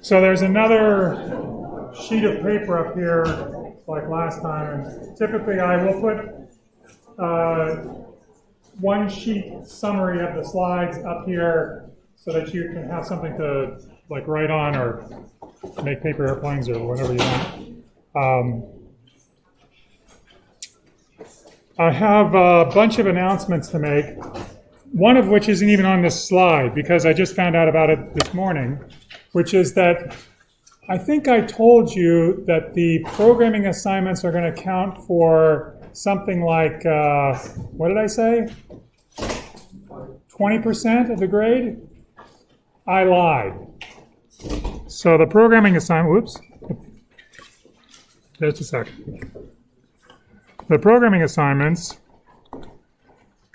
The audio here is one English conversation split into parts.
So there's another sheet of paper up here, like last time, and typically I will put one sheet summary of the slides up here so that you can have something to like write on or make paper airplanes or whatever you want. I have a bunch of announcements to make, one of which isn't even on this slide because I just found out about it this morning, which is that I think I told you that the programming assignments are going to count for something like, what did I say? 20% of the grade? I lied. So the programming assignment, whoops, just a second. The programming assignments,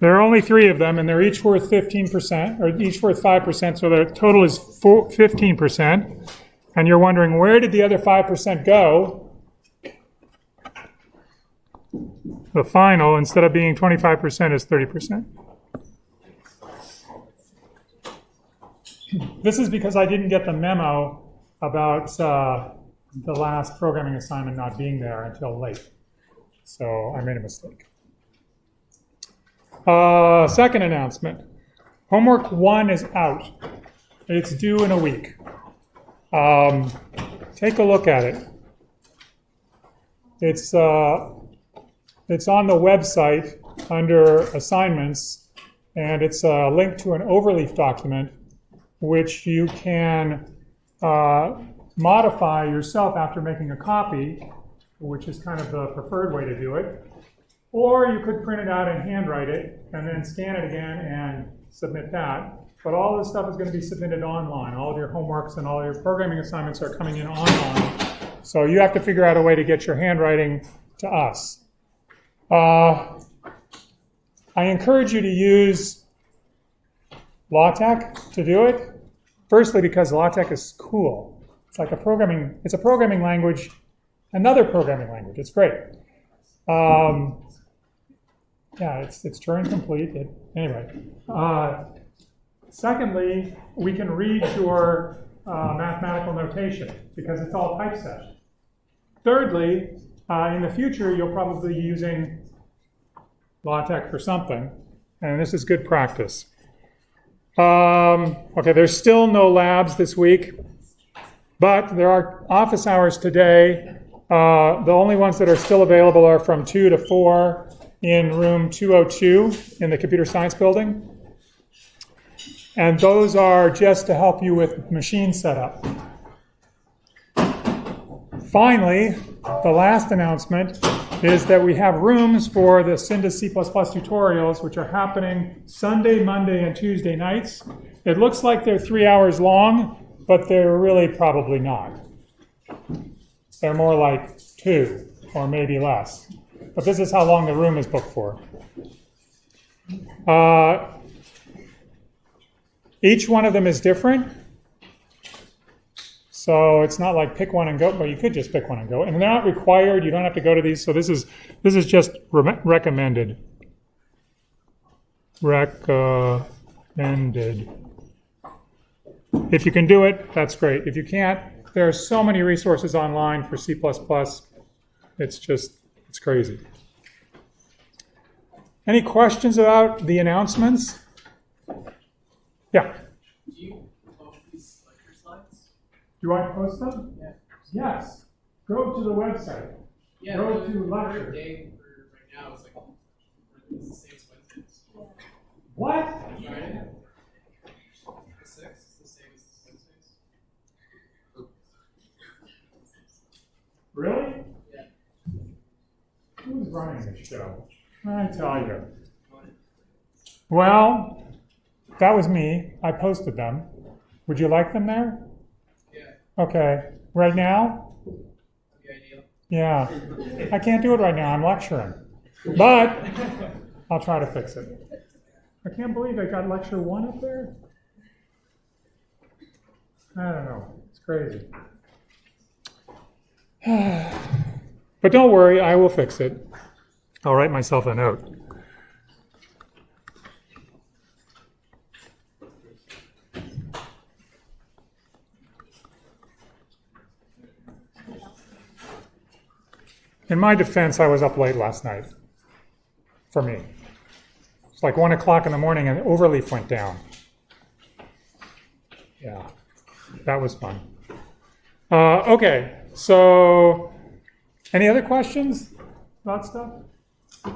there are only 3 of them, and they're each worth 15%, or each worth 5%, so the total is 15%. And you're wondering, where did the other 5% go? The final, instead of being 25%, is 30%. This is because I didn't get the memo about the last programming assignment not being there until late. So I made a mistake. Second announcement. Homework 1 is out. It's due in a week. Take a look at it. It's on the website under assignments, and it's a link to an overleaf document which you can modify yourself after making a copy, which is kind of the preferred way to do it. Or you could print it out and handwrite it and then scan it again and submit that. But all this stuff is going to be submitted online. All of your homeworks and all your programming assignments are coming in online. So you have to figure out a way to get your handwriting to us. I encourage you to use LaTeX to do it. Firstly, because LaTeX is cool. It's like a programming language, another programming language. It's great. Yeah, it's Turing complete. Anyway. Secondly, we can read your mathematical notation because it's all typeset. Thirdly, in the future, you'll probably be using LaTeX for something, and this is good practice. Okay, there's still no labs this week, but there are office hours today. The only ones that are still available are from 2 to 4 in room 202 in the computer science building. And those are just to help you with machine setup. Finally, the last announcement is that we have rooms for the Syndas C++ tutorials, which are happening Sunday, Monday, and Tuesday nights. It looks like they're 3 hours long, but they're really probably not. They're more like 2 or maybe less. But this is how long the room is booked for. Each one of them is different. So it's not like pick one and go, but you could just pick one and go. And they're not required. You don't have to go to these. So this is just recommended. Recommended. If you can do it, that's great. If you can't, there are so many resources online for C++. It's crazy. Any questions about the announcements? Yeah. Do you post these lecture slides? Do I post them? Yeah. Yes. Go to the website. Yeah. Go to the lecture. day for right now is like it's the same as Wednesdays. What? Friday? The 6th is the same as Wednesdays. Really? Yeah. Who's running this show? I tell you. Well, that was me. I posted them. Would you like them there? Yeah. Okay. Right now? That'd be ideal. Yeah. I can't do it right now. I'm lecturing. But I'll try to fix it. I can't believe I got lecture 1 up there. I don't know. It's crazy. But don't worry, I will fix it. I'll write myself a note. In my defense, I was up late last night, for me. It's like 1 o'clock in the morning and Overleaf went down. Yeah, that was fun. Okay, so any other questions about stuff?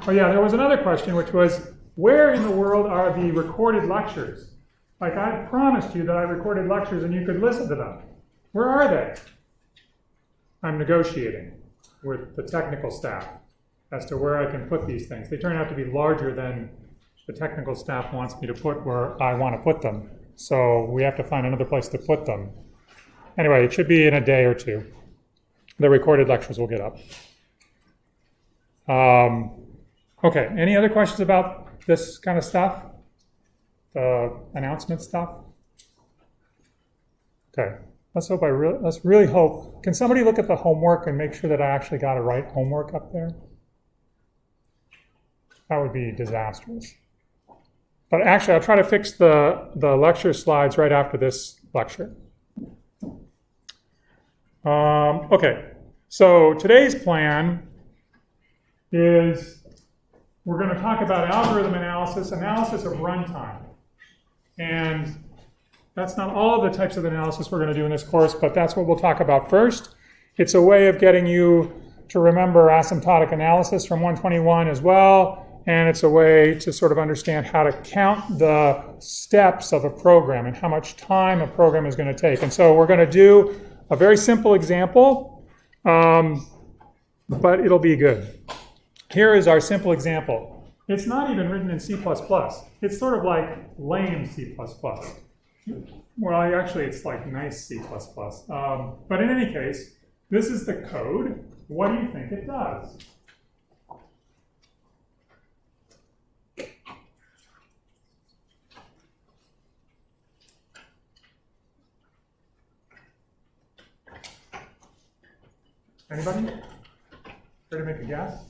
Oh yeah, there was another question, which was, where in the world are the recorded lectures? Like I promised you that I recorded lectures and you could listen to them. Where are they? I'm negotiating with the technical staff as to where I can put these things. They turn out to be larger than the technical staff wants me to put where I want to put them. So we have to find another place to put them. Anyway, it should be in a day or two. The recorded lectures will get up. Okay, any other questions about this kind of stuff? The announcement stuff? Okay, let's really hope. Can somebody look at the homework and make sure that I actually got a right homework up there? That would be disastrous. But actually, I'll try to fix the lecture slides right after this lecture. Okay, so today's plan is we're going to talk about algorithm analysis of runtime. And that's not all of the types of analysis we're going to do in this course, but that's what we'll talk about first. It's a way of getting you to remember asymptotic analysis from 121 as well. And it's a way to sort of understand how to count the steps of a program and how much time a program is going to take. And so we're going to do a very simple example, but it'll be good. Here is our simple example. It's not even written in C++. It's sort of like lame C++. Well, actually, it's like nice C++. But in any case, this is the code. What do you think it does? Anybody? Try to make a guess?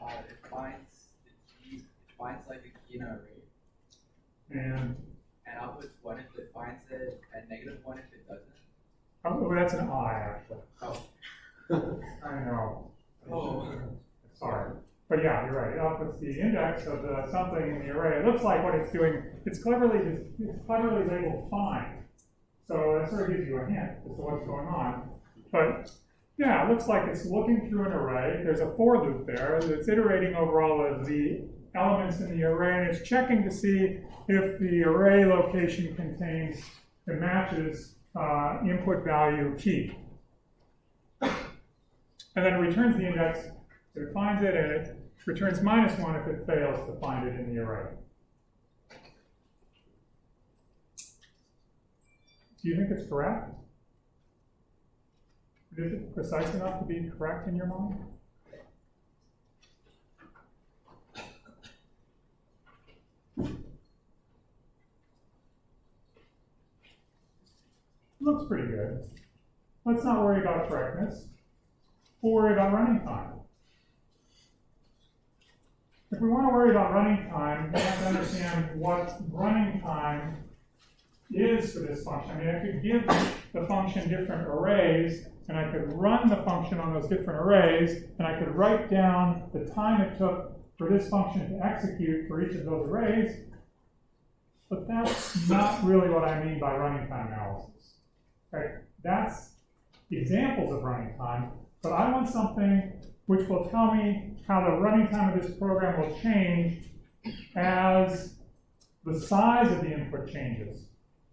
It finds like a key in an array. And outputs 1 if it finds it, and -1 if it doesn't. oh, that's an I, actually. Oh. I know. Oh. Sorry. But yeah, you're right. It outputs the index of something in the array. It looks like what it's doing, it's cleverly labeled find. So that sort of gives you a hint as to what's going on. But yeah, it looks like it's looking through an array. There's a for loop there. It's iterating over all of the elements in the array, and it's checking to see if the array location contains and matches input value key. And then it returns the index. So it finds it, and it returns -1 if it fails to find it in the array. Do you think it's correct? Is it precise enough to be correct in your mind? Looks pretty good. Let's not worry about correctness. We'll worry about running time. If we want to worry about running time, we have to understand what running time is for this function. I mean, I could give the function different arrays, and I could run the function on those different arrays, and I could write down the time it took for this function to execute for each of those arrays. But that's not really what I mean by running time analysis. Okay? That's examples of running time, but I want something which will tell me how the running time of this program will change as the size of the input changes.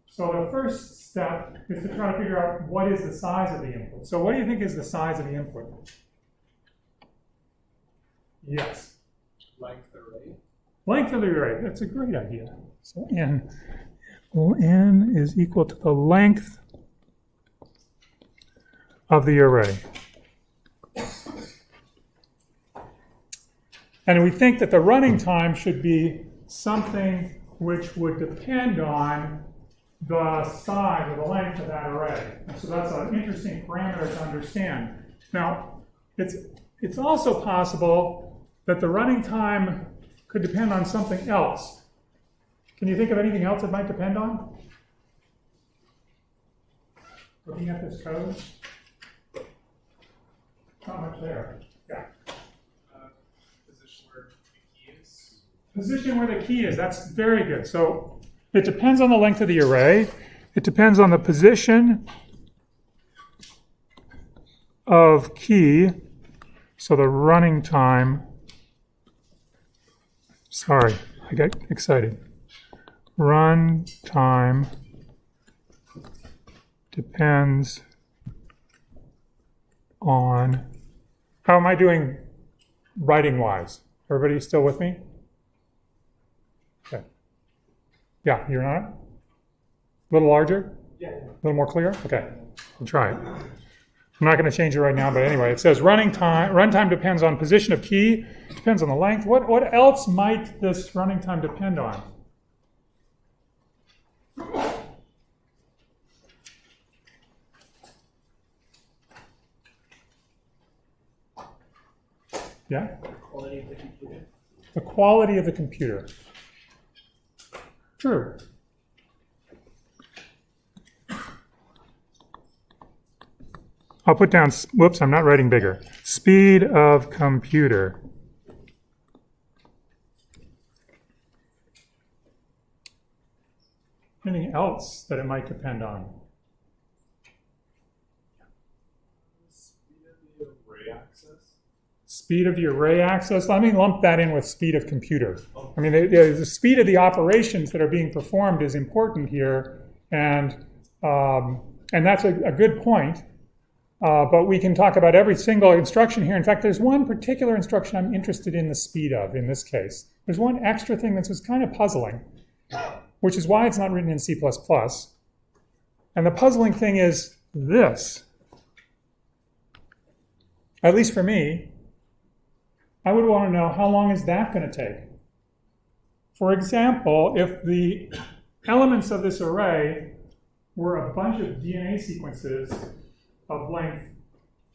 So the first step is to try to figure out what is the size of the input. So what do you think is the size of the input? Yes. Length array. Length of the array. That's a great idea. So n is equal to the length of the array. And we think that the running time should be something which would depend on the size or the length of that array. And so that's an interesting parameter to understand. Now, it's also possible that the running time could depend on something else. Can you think of anything else it might depend on? Looking at this code? Not much there. Yeah. Position where the key is. Position where the key is. That's very good. So it depends on the length of the array. It depends on the position of key. So the running time. Sorry, I got excited. Run time depends on, how am I doing writing wise? Everybody still with me? Okay. Yeah, you're not? A little larger? Yeah. A little more clear? Okay, I'll try it. I'm not going to change it right now, but anyway, it says runtime depends on position of key, depends on the length. What else might this running time depend on? Yeah? Quality of the computer. The quality of the computer. True. I'll put down, whoops, I'm not writing bigger. Speed of computer. Anything else that it might depend on? Speed of the array access. Speed of the array access. Let me lump that in with speed of computer. I mean, the speed of the operations that are being performed is important here, and that's a good point. But we can talk about every single instruction here. In fact, there's one particular instruction I'm interested in the speed of in this case. There's one extra thing that's just kind of puzzling, which is why it's not written in C++. And the puzzling thing is this. At least for me, I would want to know how long is that going to take. For example, if the elements of this array were a bunch of DNA sequences of length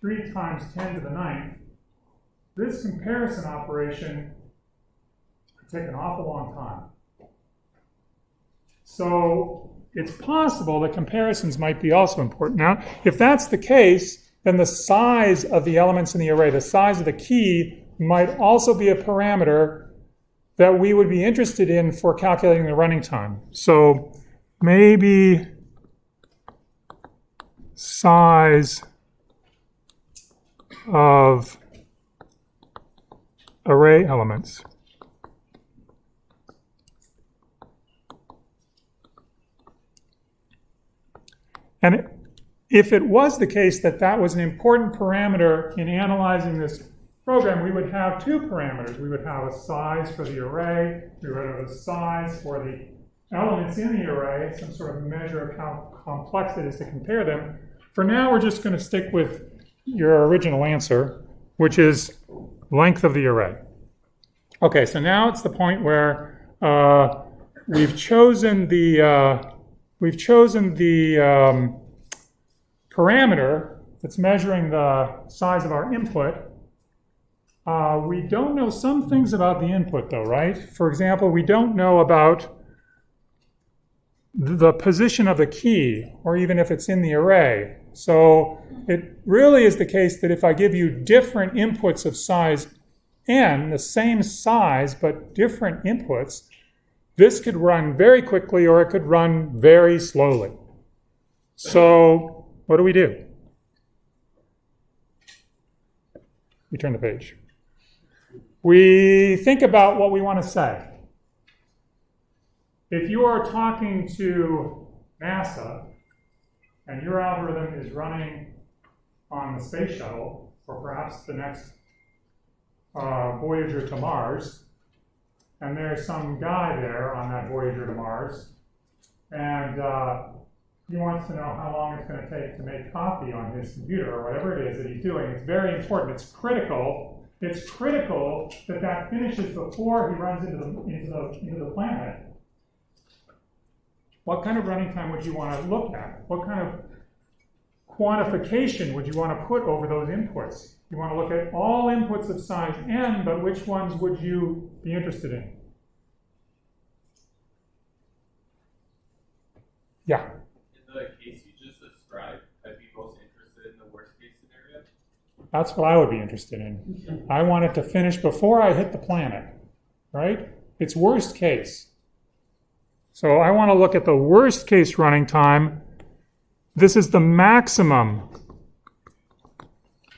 3 times 10 to the 9th, this comparison operation could take an awful long time. So it's possible that comparisons might be also important. Now, if that's the case, then the size of the elements in the array, the size of the key, might also be a parameter that we would be interested in for calculating the running time. So maybe size of array elements. And if it was the case that that was an important parameter in analyzing this program, we would have 2 parameters. We would have a size for the array, we would have a size for the elements in the array, some sort of measure of how complex it is to compare them. For now, we're just going to stick with your original answer, which is length of the array. Okay, so now it's the point where we've chosen the parameter that's measuring the size of our input. We don't know some things about the input, though, right? For example, we don't know about the position of the key, or even if it's in the array. So it really is the case that if I give you different inputs of size n, the same size but different inputs, this could run very quickly or it could run very slowly. So what do? We turn the page. We think about what we want to say. If you are talking to NASA and your algorithm is running on the space shuttle, or perhaps the next Voyager to Mars, and there's some guy there on that Voyager to Mars, and he wants to know how long it's going to take to make coffee on his computer, or whatever it is that he's doing. It's very important. It's critical. It's critical that that finishes before he runs into the planet. What kind of running time would you want to look at? What kind of quantification would you want to put over those inputs? You want to look at all inputs of size n, but which ones would you be interested in? Yeah? In the case you just described, I'd be most interested in the worst case scenario. That's what I would be interested in. I want it to finish before I hit the planet, right? It's worst case. So I want to look at the worst case running time. This is the maximum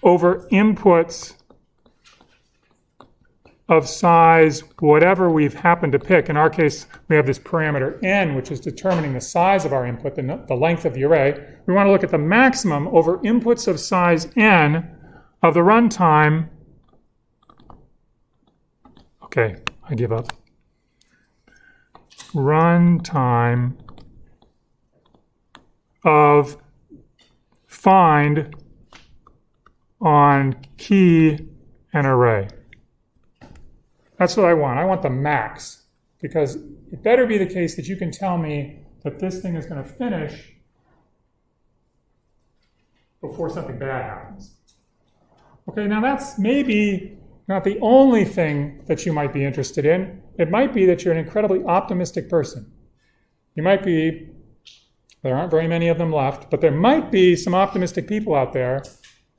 over inputs of size, whatever we've happened to pick. In our case, we have this parameter n, which is determining the size of our input, the length of the array. We want to look at the maximum over inputs of size n of the runtime. Okay, I give up. Runtime of find on key and array. That's what I want. I want the max, because it better be the case that you can tell me that this thing is going to finish before something bad happens. Okay, now that's maybe not the only thing that you might be interested in. It might be that you're an incredibly optimistic person. You might be, there aren't very many of them left, but there might be some optimistic people out there,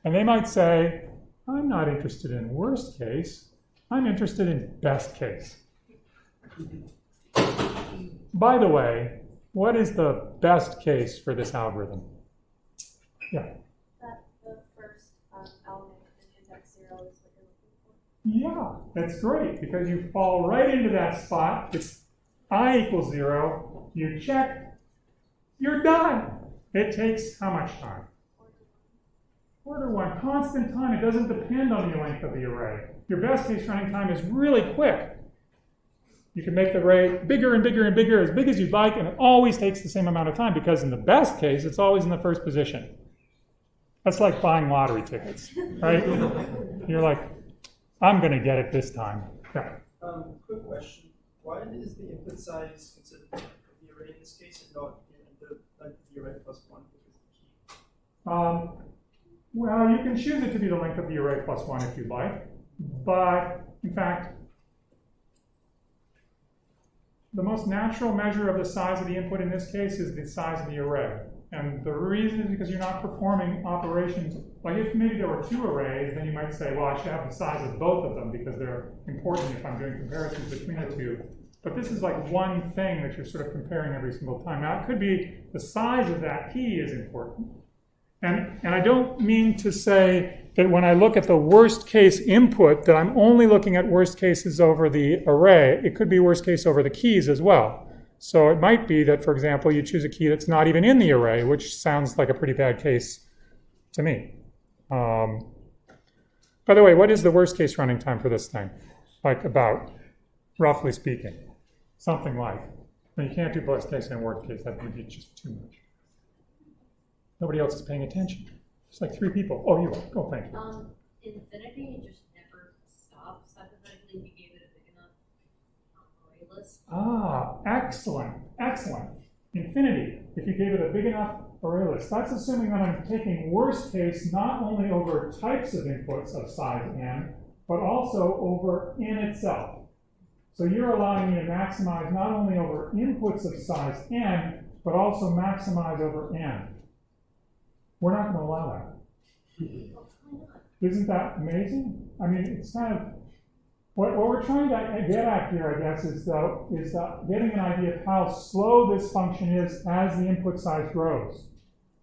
and they might say, I'm not interested in worst case. I'm interested in best case. By the way, what is the best case for this algorithm? Yeah. That the first element in index 0 is what you're looking for. Yeah, that's great, because you fall right into that spot. It's I equals 0. You check, you're done. It takes how much time? Order 1, constant time. It doesn't depend on the length of the array. Your best case running time is really quick. You can make the array bigger and bigger and bigger, as big as you'd like, and it always takes the same amount of time, because in the best case, it's always in the first position. That's like buying lottery tickets, right? You're like, I'm going to get it this time. Yeah. Quick question. Why is the input size considered the array in this case and not the array plus 1, which is the key? Well, you can choose it to be the length of the array plus 1 if you'd like. But, in fact, the most natural measure of the size of the input in this case is the size of the array. And the reason is because you're not performing operations. Like if maybe there were 2 arrays, then you might say, well, I should have the size of both of them because they're important if I'm doing comparisons between the 2. But this is like one thing that you're sort of comparing every single time. Now, it could be the size of that key is important. And I don't mean to say that when I look at the worst case input that I'm only looking at worst cases over the array. It could be worst case over the keys as well. So it might be that, for example, you choose a key that's not even in the array, which sounds like a pretty bad case to me. By the way, what is the worst case running time for this thing? Like about, roughly speaking, something like. I mean, you can't do worst case and worst case. That would be just too much. Nobody else is paying attention. It's like 3 people. Oh, you are. Oh, thank you. Infinity just never stops. Hypothetically, if you gave it a big enough array list. Ah, excellent, excellent. Infinity, if you gave it a big enough array list. That's assuming that I'm taking worst case not only over types of inputs of size n, but also over n itself. So you're allowing me to maximize not only over inputs of size n, but also maximize over n. We're not going to allow that. Isn't that amazing? I mean, it's kind of, what we're trying to get at here, I guess, is getting an idea of how slow this function is as the input size grows.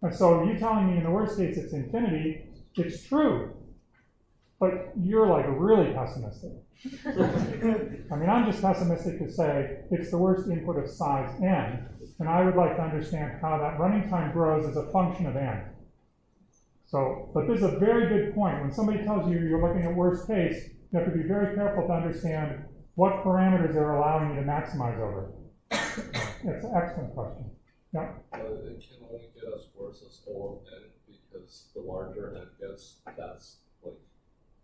And so you telling me in the worst case it's infinity, it's true. But you're like really pessimistic. I mean, I'm just pessimistic to say it's the worst input of size n, and I would like to understand how that running time grows as a function of n. So, but this is a very good point. When somebody tells you you're looking at worst case, you have to be very careful to understand what parameters they're allowing you to maximize over. It's an excellent question. Yeah. It can only get as worse as O of n because the larger n gets, that's like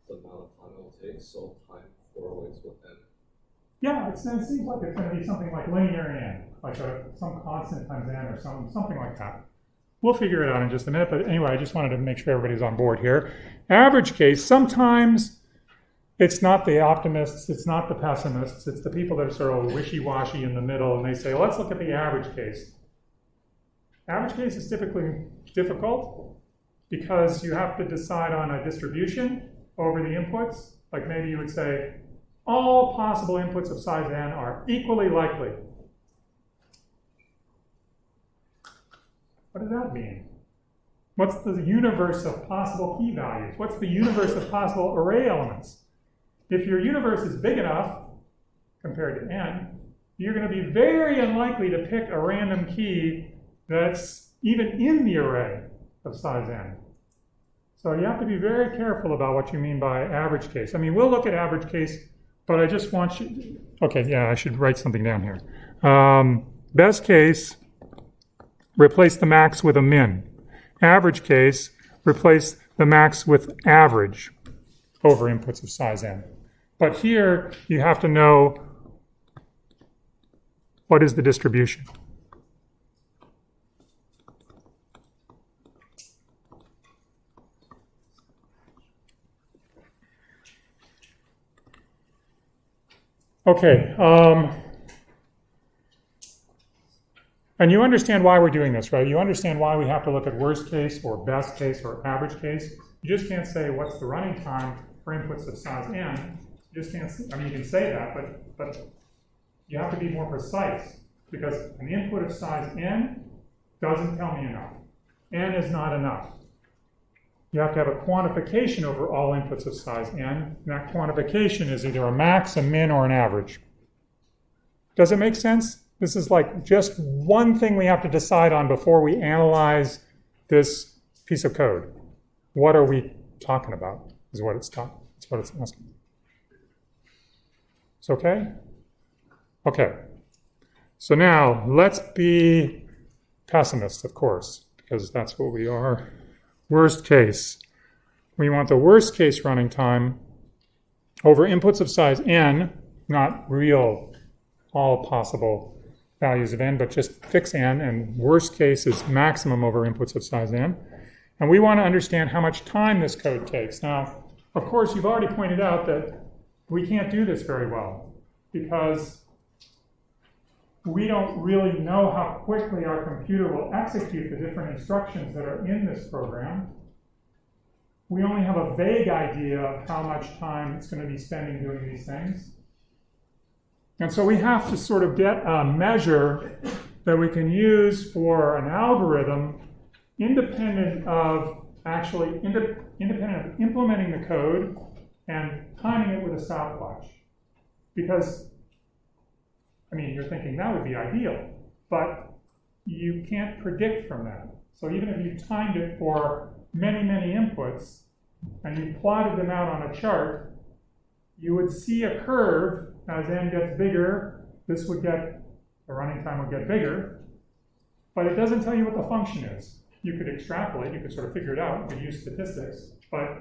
the amount of time it will take. So time correlates with n. Yeah, it seems like it's going to be something like linear n, like some constant times n or something like that. We'll figure it out in just a minute, but anyway, I just wanted to make sure everybody's on board here. Average case, sometimes it's not the optimists, it's not the pessimists, it's the people that are sort of wishy-washy in the middle, and they say, well, let's look at the average case. Average case is typically difficult. because you have to decide on a distribution over the inputs. Like maybe you would say, all possible inputs of size n are equally likely. What does that mean? What's the universe of possible p-values? What's the universe of possible array elements? If your universe is big enough, compared to n, you're going to be very unlikely to pick a random key that's even in the array of size n. So you have to be very careful about what you mean by average case. I mean, we'll look at average case, but I just want you, okay, yeah, I should write something down here. Best case, replace the max with a min. Average case, replace the max with average over inputs of size n. But here, you have to know what is the distribution. Okay, and you understand why we're doing this, right? You understand why we have to look at worst case or best case or average case. You just can't say what's the running time for inputs of size n. You just can't, I mean, you can say that, but you have to be more precise, because an input of size n doesn't tell me enough. N is not enough. You have to have a quantification over all inputs of size n, and that quantification is either a max, a min, or an average. Does it make sense? This is like just one thing we have to decide on before we analyze this piece of code. What are we talking about, is what it's talking. That's what it's asking. It's okay? Okay. So now, let's be pessimists, of course, because that's what we are. Worst case. We want the worst case running time over inputs of size n, not real all possible values of n, but just fix n, and worst case is maximum over inputs of size n. And we want to understand how much time this code takes. Now, of course, you've already pointed out that we can't do this very well, because we don't really know how quickly our computer will execute the different instructions that are in this program. We only have a vague idea of how much time it's going to be spending doing these things. And so we have to sort of get a measure that we can use for an algorithm independent of independent of implementing the code and timing it with a stopwatch. Because I mean, you're thinking that would be ideal, but you can't predict from that. So even if you timed it for many, many inputs, and you plotted them out on a chart, you would see a curve as n gets bigger. This would get, the running time would get bigger, but it doesn't tell you what the function is. You could extrapolate, you could sort of figure it out, you could use statistics, but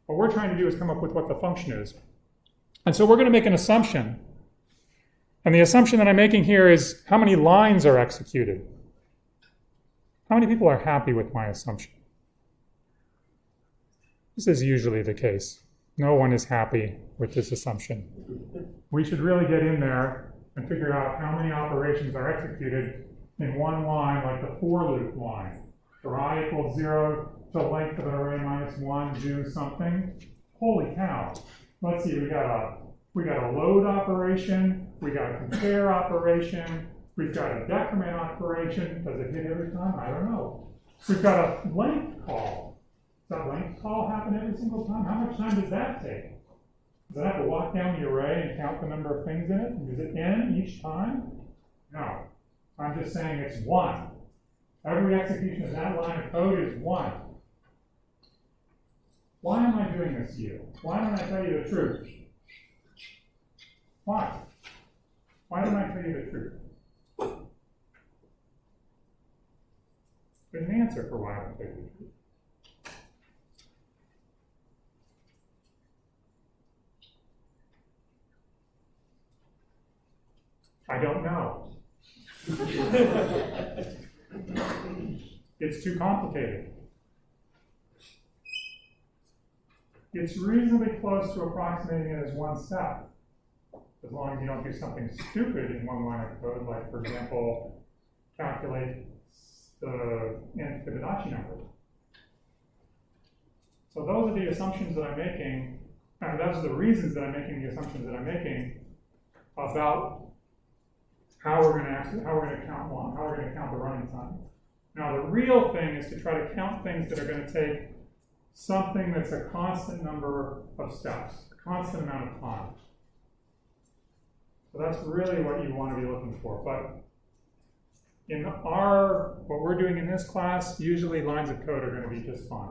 what we're trying to do is come up with what the function is. And so we're going to make an assumption. And the assumption that I'm making here is how many lines are executed. How many people are happy with my assumption? This is usually the case. No one is happy with this assumption. We should really get in there and figure out how many operations are executed in one line, like the for loop line. For I equals 0 to length of an array minus 1, do something. Holy cow. Let's see, we got a load operation, we got a compare operation, we've got a decrement operation. Does it hit every time? I don't know. We've got a length call. Does that length call happen every single time? How much time does that take? Does it have to walk down the array and count the number of things in it? Is it n each time? No. I'm just saying it's 1. Every execution of that line of code is 1. Why am I doing this to you? Why don't I tell you the truth? Why? Why don't I tell you the truth? There's an answer for why I don't tell you the truth. I don't know. It's too complicated. It's reasonably close to approximating it as one step, as long as you don't do something stupid in one line of code, like, for example, calculate the nth Fibonacci number. So those are the assumptions that I'm making, and those are the reasons that I'm making the assumptions that I'm making about how we're going to count the running time. Now the real thing is to try to count things that are going to take something that's a constant number of steps, a constant amount of time. So that's really what you want to be looking for. But in what we're doing in this class, usually lines of code are going to be just fine.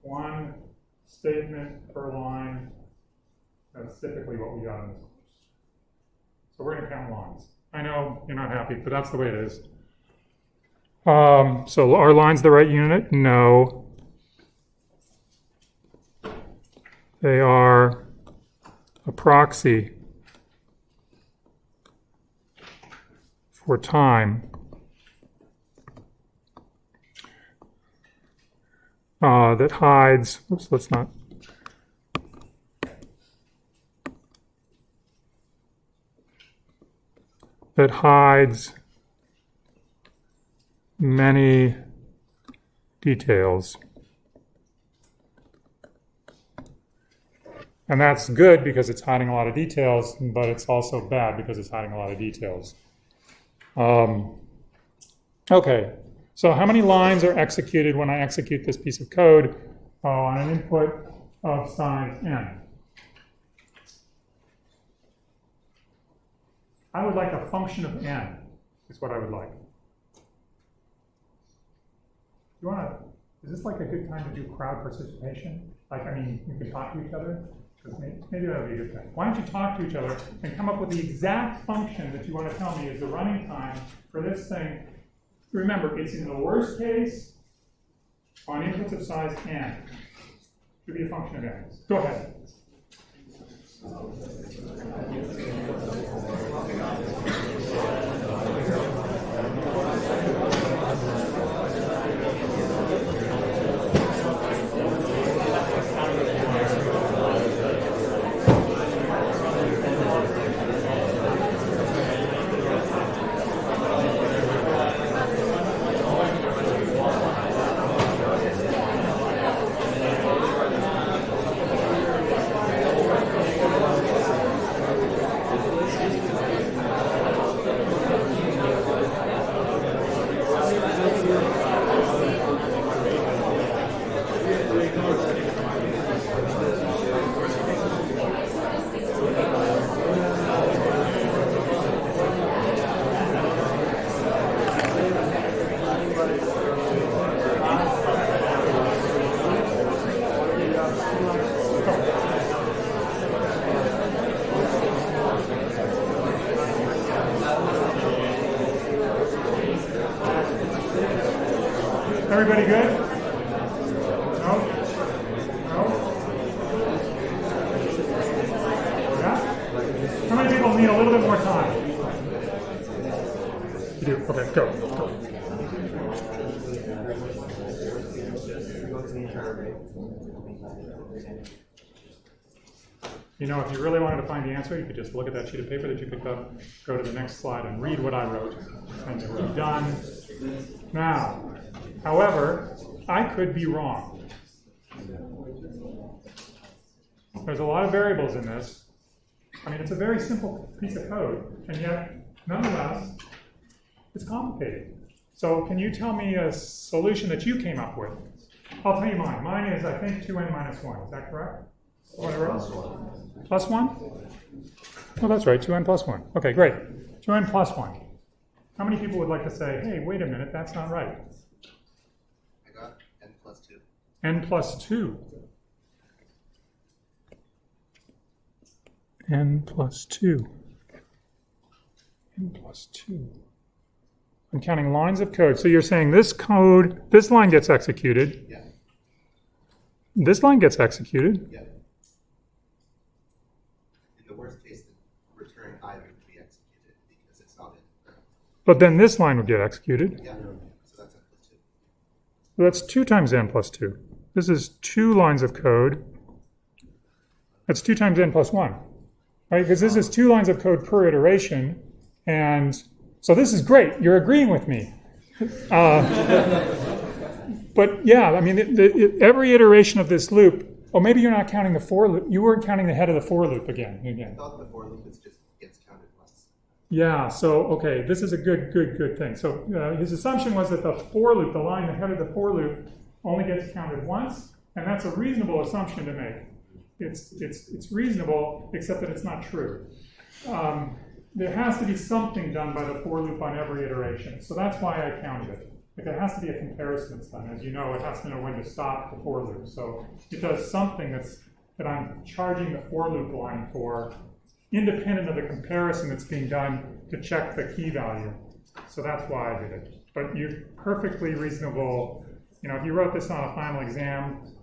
One statement per line. That's typically what we got in this course. So we're going to count lines. I know you're not happy, but that's the way it is. So are lines the right unit? No. They are a proxy for time. That hides, oops, let's not. That hides many details. And that's good because it's hiding a lot of details, but it's also bad because it's hiding a lot of details. Okay, so how many lines are executed when I execute this piece of code on an input of size n? I would like a function of n, is what I would like. Is this like a good time to do crowd participation? Like, I mean, you can talk to each other? Because maybe that would be a good thing. Why don't you talk to each other and come up with the exact function that you want to tell me is the running time for this thing. Remember, it's in the worst case on inputs of size n. It should be a function of n. Go ahead. Everybody good? No? No? Yeah? How many people need a little bit more time? You do? Okay, go. You know, if you really wanted to find the answer, you could just look at that sheet of paper that you picked up, go to the next slide and read what I wrote, and it would be done. Now, however, I could be wrong. There's a lot of variables in this. I mean, it's a very simple piece of code, and yet, nonetheless, it's complicated. So can you tell me a solution that you came up with? I'll tell you mine. Mine is, I think, 2n minus 1. Is that correct? Whatever else? Plus 1? Oh, that's right, 2n plus 1. Okay, great. 2n plus 1. How many people would like to say, hey, wait a minute, that's not right? I got n plus 2. N plus 2. N plus 2. N plus 2. I'm counting lines of code. So you're saying this code, this line gets executed. Yeah. This line gets executed. Yeah. In the worst case, the return either would be executed because it's not in. But then this line would get executed. Yeah. So that's n plus 2. So that's 2 times n plus 2. This is 2 lines of code. That's 2 times n plus 1. Right? Because this is 2 lines of code per iteration. And so this is great. You're agreeing with me. But yeah, I mean, every iteration of this loop, oh, maybe you're not counting the for loop. You weren't counting the head of the for loop again. I thought the for loop is just gets counted once. Yeah, so, okay, this is a good thing. So his assumption was that the for loop, the line ahead of the for loop, only gets counted once, and that's a reasonable assumption to make. It's reasonable, except that it's not true. There has to be something done by the for loop on every iteration, so that's why I counted it. Like, there has to be a comparison that's done. As you know, it has to know when to stop the for loop. So it does something that I'm charging the for loop line for, independent of the comparison that's being done to check the key value. So that's why I did it. But you're perfectly reasonable. You know, if you wrote this on a final exam,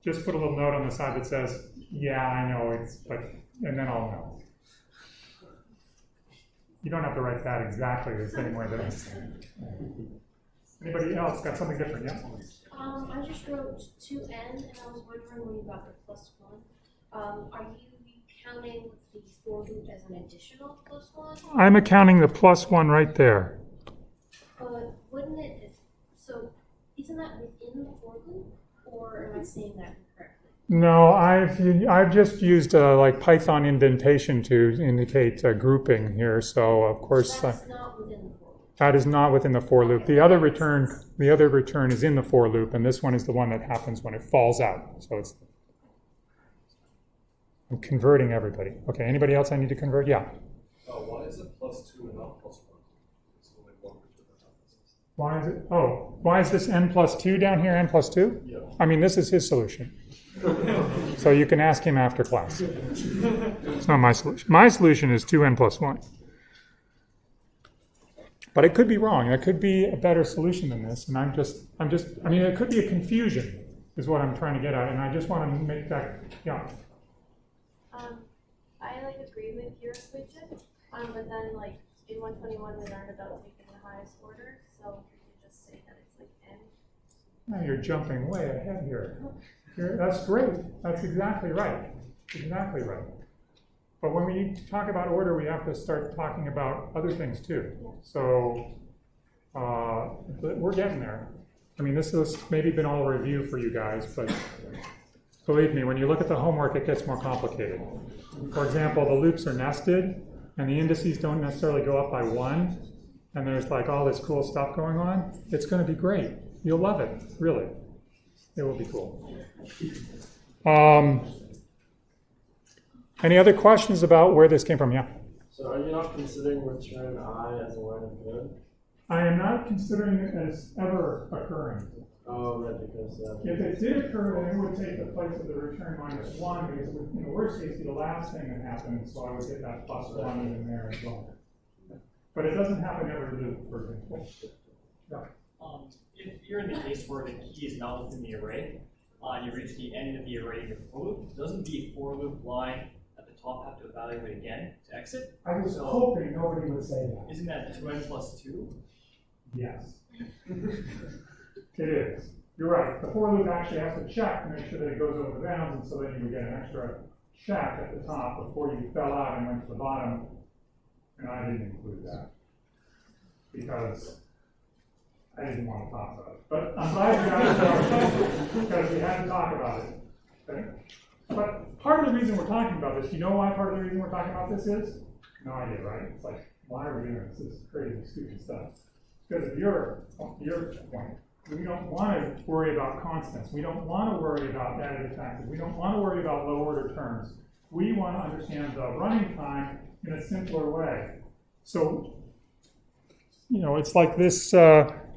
just put a little note on the side that says, yeah, I know and then I'll know. You don't have to write that exactly the same way that I said. Anybody else got something different? Yeah? I just wrote 2n, and I was wondering when you got the +1. Are you counting the for loop as an additional +1? I'm accounting the +1 right there. But wouldn't it, so isn't that within the for loop, or am I saying that incorrectly? No, I've just used like Python indentation to indicate grouping here. So of course That's not within the for loop. that is not within the for loop. The other return is in the for loop, and this one is the one that happens when it falls out. So I'm converting everybody. Okay, anybody else I need to convert? Yeah. Why is it +2 and not +1? It's only one return that happens. Why is it? Oh, why is this n+2 down here? n+2? Yeah. I mean, this is his solution. So you can ask him after class. It's not my solution. My solution is 2n+1. But it could be wrong. There could be a better solution than this, and I mean, it could be a confusion, is what I'm trying to get at, and I just want to make that, yeah. I agree with your equation, but then in 121 we learned about taking the highest order, so we could just say that it's n. Now you're jumping way ahead here. That's great. That's exactly right. Exactly right. But when we talk about order, we have to start talking about other things too. Yeah. So we're getting there. I mean, this has maybe been all review for you guys, but believe me, when you look at the homework, it gets more complicated. For example, the loops are nested, and the indices don't necessarily go up by 1, and there's like all this cool stuff going on. It's going to be great. You'll love it, really. It will be cool. Any other questions about where this came from? Yeah? So are you not considering return I as a line of code? I am not considering it as ever occurring. Oh, right, because... If it did occur, then it would take the place of the return -1, because it would, in the worst case, be the last thing that happened, so I would get that +1 in there as well. But it doesn't happen every loop, for example. Yeah. If you're in the case where the key is not within the array, and you reach the end of the array in your for loop, doesn't the for loop line at the top have to evaluate again to exit? I was hoping nobody would say that. Isn't that 2n+2? Yes. It is. You're right. The for loop actually has to check to make sure that it goes over the bounds, and so then you would get an extra check at the top before you fell out and went to the bottom. And I didn't include that because I didn't want to talk about it. But I'm glad you got it because we had to talk about it. Okay? But part of the reason we're talking about this, you know why part of the reason we're talking about this is? No idea, right? It's like, why are we doing this? This is crazy, stupid stuff. Because of your point. We don't want to worry about constants. We don't want to worry about additive factors. We don't want to worry about low order terms. We want to understand the running time in a simpler way. So, you know, it's like this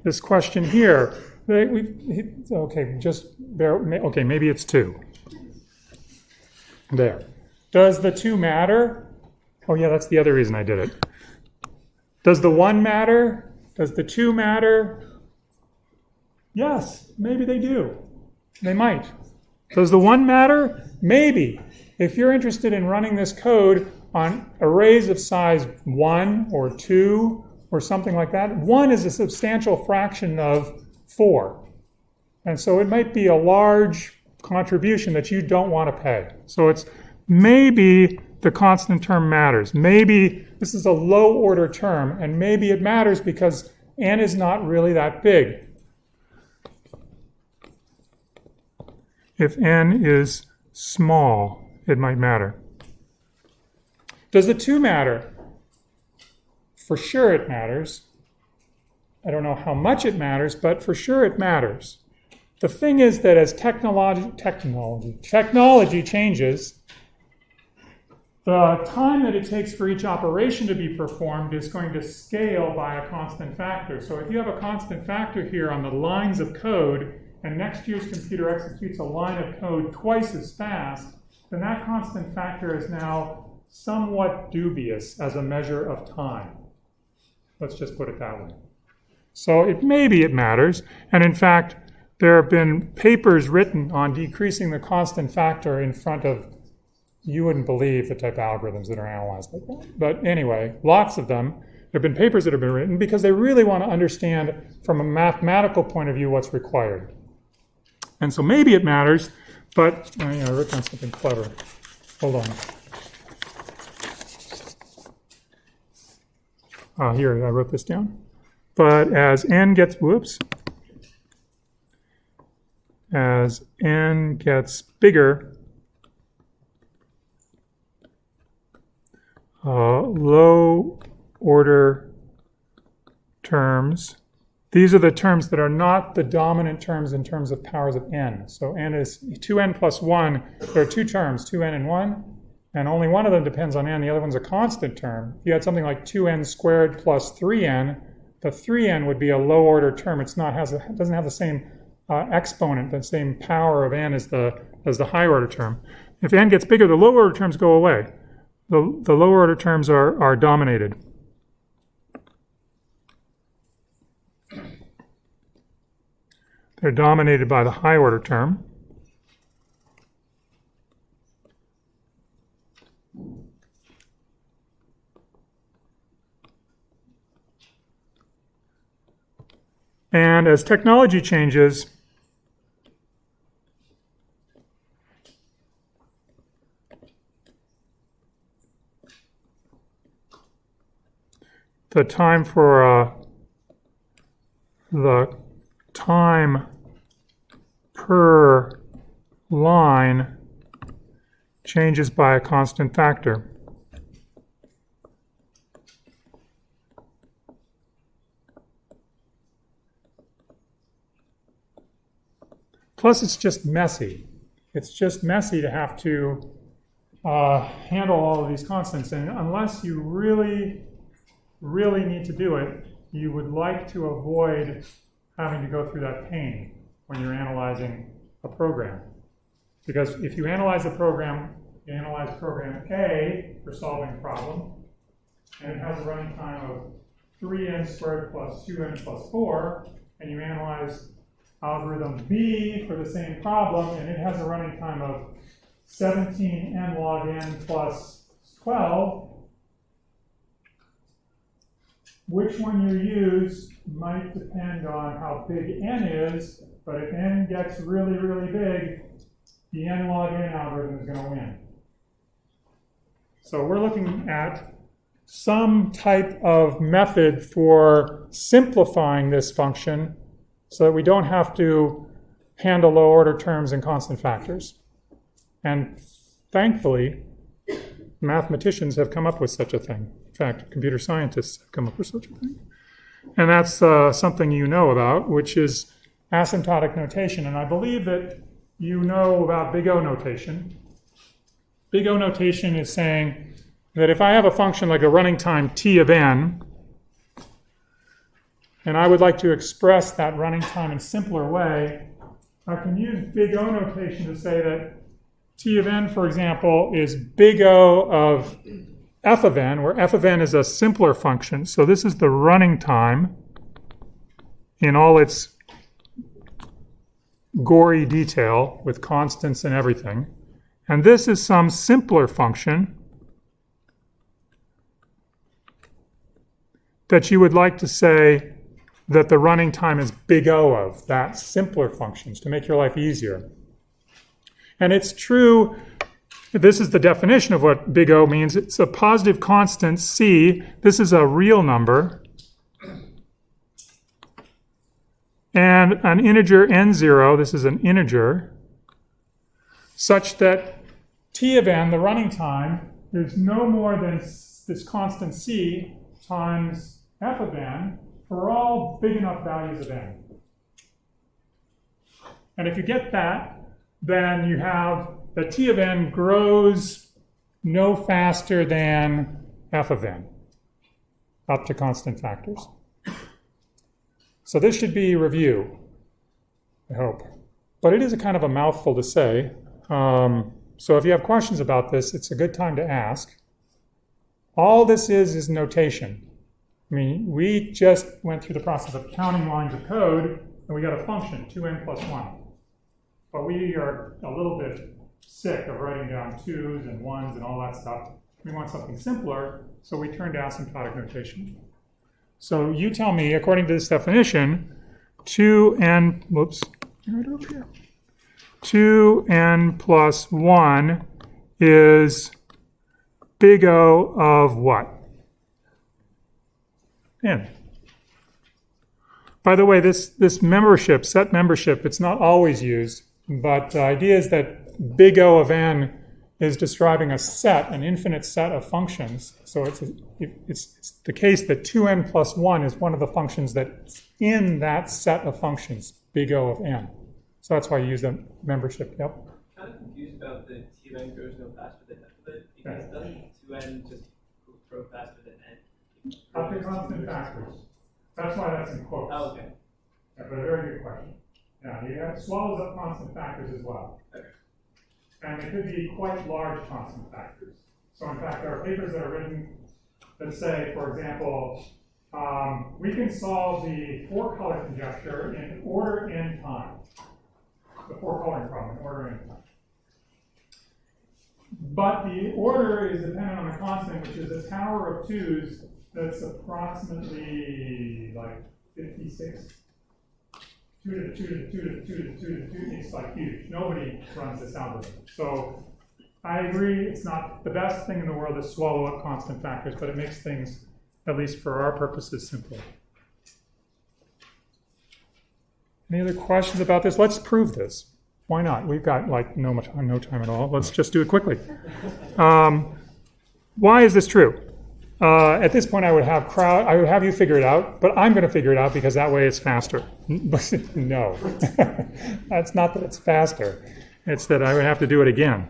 this question here. Okay, just bear. Okay, maybe it's 2. There. Does the 2 matter? Oh yeah, that's the other reason I did it. Does the 1 matter? Does the 2 matter? Yes, maybe they do. They might. Does the 1 matter? Maybe. If you're interested in running this code on arrays of size 1 or 2 or something like that, 1 is a substantial fraction of 4. And so it might be a large contribution that you don't want to pay. So it's maybe the constant term matters. Maybe this is a low order term, and maybe it matters because n is not really that big. If n is small, it might matter. Does the 2 matter? For sure it matters. I don't know how much it matters, but for sure it matters. The thing is that as technology changes, the time that it takes for each operation to be performed is going to scale by a constant factor. So if you have a constant factor here on the lines of code, and next year's computer executes a line of code twice as fast, then that constant factor is now somewhat dubious as a measure of time. Let's just put it that way. So maybe it matters, and in fact, there have been papers written on decreasing the constant factor in front of, you wouldn't believe the type of algorithms that are analyzed like that. But anyway, lots of them. There have been papers that have been written because they really want to understand from a mathematical point of view what's required. And so maybe it matters, but I wrote down something clever. Hold on. Here, I wrote this down. But as n gets bigger, low order terms, these are the terms that are not the dominant terms in terms of powers of n. So n is 2n plus 1. There are 2 terms, 2n and 1, and only one of them depends on n. The other one's a constant term. If you had something like 2n squared plus 3n, the 3n would be a low order term. It doesn't have the same exponent, the same power of n as the high order term. If n gets bigger, the low order terms go away. The lower order terms are dominated. They're dominated by the high order term. And as technology changes, the time per line changes by a constant factor. Plus, it's just messy. It's just messy to have to handle all of these constants. And unless you really need to do it, you would like to avoid having to go through that pain when you're analyzing a program. Because if you analyze a program, you analyze program A for solving a problem, and it has a running time of 3n squared plus 2n plus 4, and you analyze algorithm B for the same problem, and it has a running time of 17n log n plus 12, which one you use might depend on how big n is, but if n gets really, really big, the n log n algorithm is going to win. So we're looking at some type of method for simplifying this function so that we don't have to handle low order terms and constant factors. And thankfully, mathematicians have come up with such a thing. In fact, computer scientists have come up with such a thing. And that's something you know about, which is asymptotic notation. And I believe that you know about big O notation. Big O notation is saying that if I have a function like a running time t of n, and I would like to express that running time in a simpler way, I can use big O notation to say that t of n, for example, is big O of f of n, where f of n is a simpler function. So this is the running time in all its gory detail with constants and everything. And this is some simpler function that you would like to say that the running time is big O of, that simpler functions, to make your life easier. And it's true, this is the definition of what big O means. It's a positive constant c. This is a real number. And an integer n0, this is an integer, such that t of n, the running time, is no more than this constant c times f of n for all big enough values of n. And if you get that, then you have that t of n grows no faster than f of n, up to constant factors. So this should be review, I hope. But it is a kind of a mouthful to say. So if you have questions about this, it's a good time to ask. All this is notation. I mean, we just went through the process of counting lines of code, and we got a function, 2n plus 1. But we are a little bit sick of writing down 2s and 1s and all that stuff. We want something simpler, so we turn to asymptotic notation. So you tell me, according to this definition, 2n, whoops, right over here. 2n plus 1 is big O of what? N. By the way, this membership, set membership, it's not always used, but the idea is that big O of n is describing a set, an infinite set of functions. So it's the case that 2n plus 1 is one of the functions that's in that set of functions, big O of n. So that's why you use the membership, yep. I'm kind of confused about the 2n grows no faster than f of it, because doesn't 2n just grow faster than n? Up to constant factors. That's why that's in quotes. Oh, okay. Yeah, but a very good question. Yeah, you have swallows up constant factors as well. Okay. And they could be quite large constant factors. So in fact, there are papers that are written that say, for example, we can solve the four-color conjecture in order n time. The four-coloring problem in order n time. But the order is dependent on a constant, which is a tower of 2's that's approximately like 56. 2 to the 2 to the 2 to the 2 to the 2 to the 2, it's like huge. Nobody runs this algorithm. So I agree, it's not the best thing in the world to swallow up constant factors, but it makes things, at least for our purposes, simpler. Any other questions about this? Let's prove this. Why not? We've got like no time at all. Let's just do it quickly. Why is this true? At this point, I would have you figure it out, but I'm going to figure it out because that way it's faster. But no, that's not that it's faster. It's that I would have to do it again.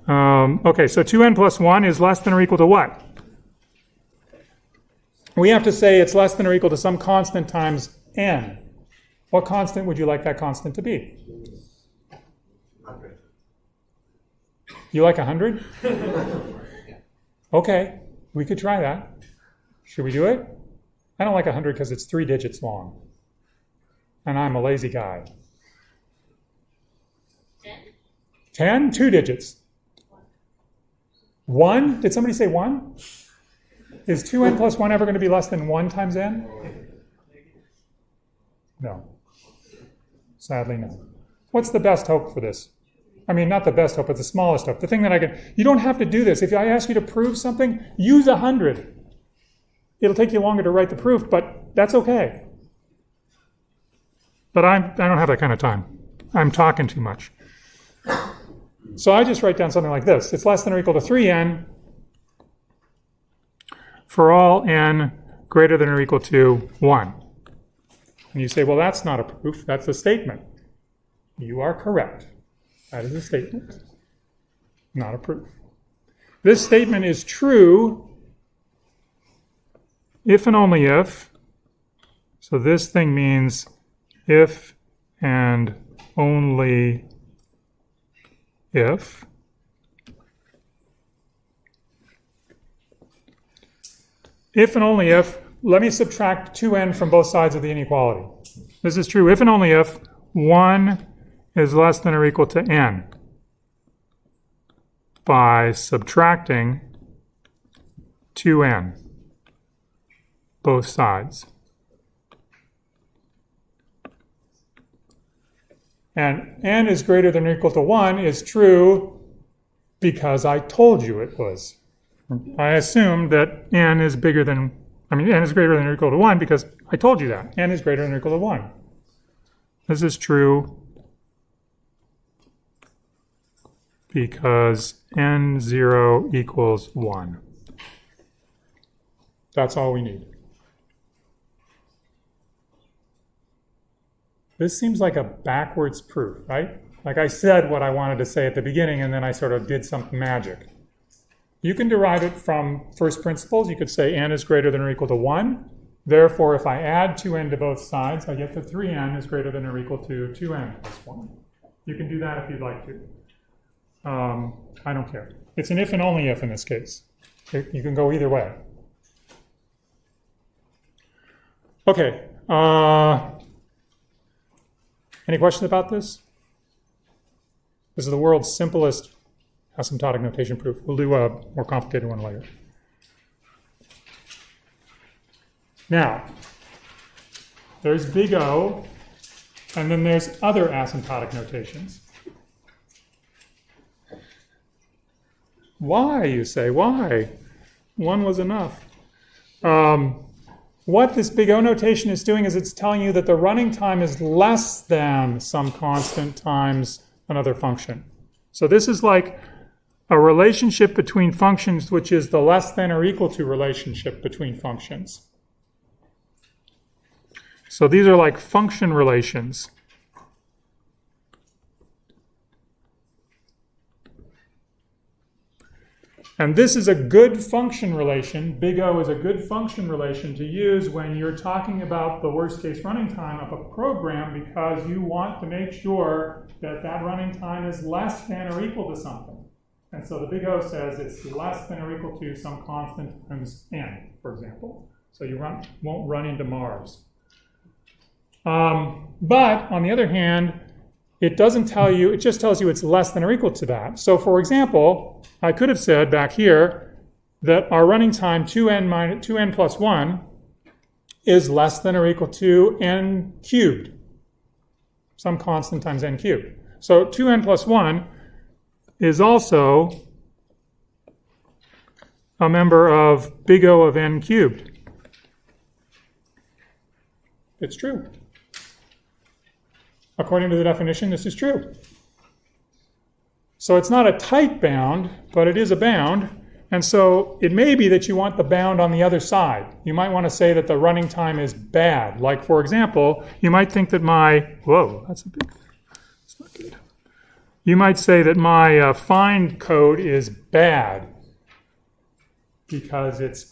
Okay, so 2n plus 1 is less than or equal to what? We have to say it's less than or equal to some constant times n. What constant would you like that constant to be? 100. You like 100? Okay, we could try that. Should we do it? I don't like 100 because it's 3 digits long. And I'm a lazy guy. 10? 2 digits. 1? Did somebody say 1? Is 2n plus 1 ever going to be less than 1 times n? No. Sadly, no. What's the best hope for this? I mean, not the best hope, but the smallest hope. The thing that I can... You don't have to do this. If I ask you to prove something, use 100. It'll take you longer to write the proof, but that's okay. But I don't have that kind of time. I'm talking too much. So I just write down something like this. It's less than or equal to 3n for all n greater than or equal to 1. And you say, well, that's not a proof. That's a statement. You are correct. That is a statement, not a proof. This statement is true if and only if. So this thing means if and only if. If and only if, let me subtract 2n from both sides of the inequality. This is true if and only if 1 is less than or equal to n by subtracting 2n, both sides. And n is greater than or equal to 1 is true because I told you it was. I assumed that n is greater than or equal to 1 because I told you that. N is greater than or equal to 1. This is true because n0 equals 1. That's all we need. This seems like a backwards proof, right? Like I said what I wanted to say at the beginning, and then I sort of did some magic. You can derive it from first principles. You could say n is greater than or equal to 1. Therefore, if I add 2n to both sides, I get that 3n is greater than or equal to 2n plus 1. You can do that if you'd like to. I don't care. It's an if and only if in this case. You can go either way. Okay. Any questions about this? This is the world's simplest asymptotic notation proof. We'll do a more complicated one later. Now, there's big O, and then there's other asymptotic notations. Why, you say? Why? One was enough. What this big O notation is doing is it's telling you that the running time is less than some constant times another function. So this is like a relationship between functions which is the less than or equal to relationship between functions. So these are like function relations. And this is a good function relation. Big O is a good function relation to use when you're talking about the worst case running time of a program, because you want to make sure that that running time is less than or equal to something. And so the big O says it's less than or equal to some constant times n, for example. So you won't run into Mars. But on the other hand, it doesn't tell you, it just tells you it's less than or equal to that. So for example, I could have said back here that our running time 2n plus 1 is less than or equal to n cubed, some constant times n cubed. So 2n plus 1 is also a member of big O of n cubed. It's true. According to the definition, this is true. So it's not a tight bound, but it is a bound. And so it may be that you want the bound on the other side. You might want to say that the running time is bad. Like, for example, you might think that that's not good. You might say that my find code is bad because its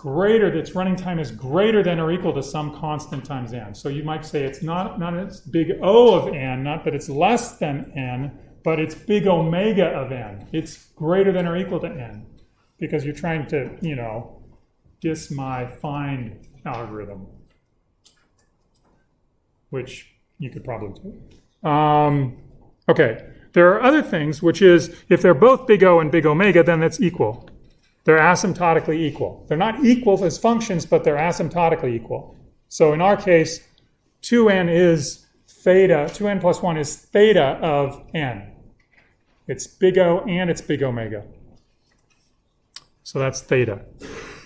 running time is greater than or equal to some constant times n. So you might say it's not its big O of n, not that it's less than n, but it's big omega of n. It's greater than or equal to n, because you're trying to, diss my find algorithm, which you could probably do. Okay, there are other things, which is if they're both big O and big omega, then that's equal. They're asymptotically equal. They're not equal as functions, but they're asymptotically equal. So in our case, 2n is theta, 2n plus 1 is theta of n. It's big O and it's big omega. So that's theta.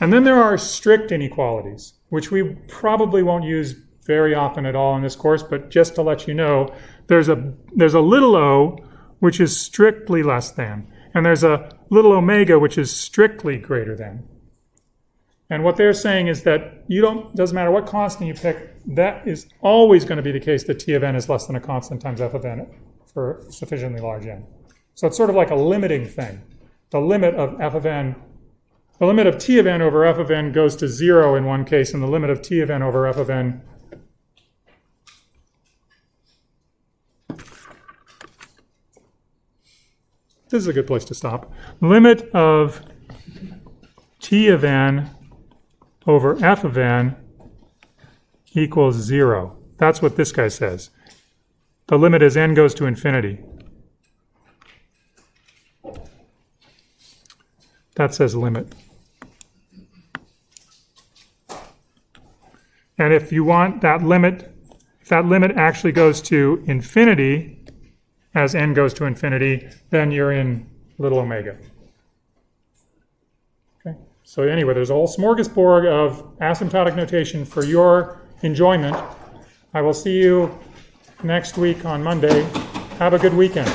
And then there are strict inequalities, which we probably won't use very often at all in this course, but just to let you know, there's a little o, which is strictly less than. And there's a little omega, which is strictly greater than. And what they're saying is that doesn't matter what constant you pick, that is always going to be the case that T of n is less than a constant times f of n for sufficiently large n. So it's sort of like a limiting thing. The limit of f of n, the limit of T of n over f of n goes to 0 in one case, and the limit of T of n over f of n this is a good place to stop. Limit of T of n over f of n equals 0. That's what this guy says. The limit as n goes to infinity. That says limit. And if you want that limit, if that limit actually goes to infinity, as n goes to infinity, then you're in little omega. Okay. So anyway, there's a whole smorgasbord of asymptotic notation for your enjoyment. I will see you next week on Monday. Have a good weekend.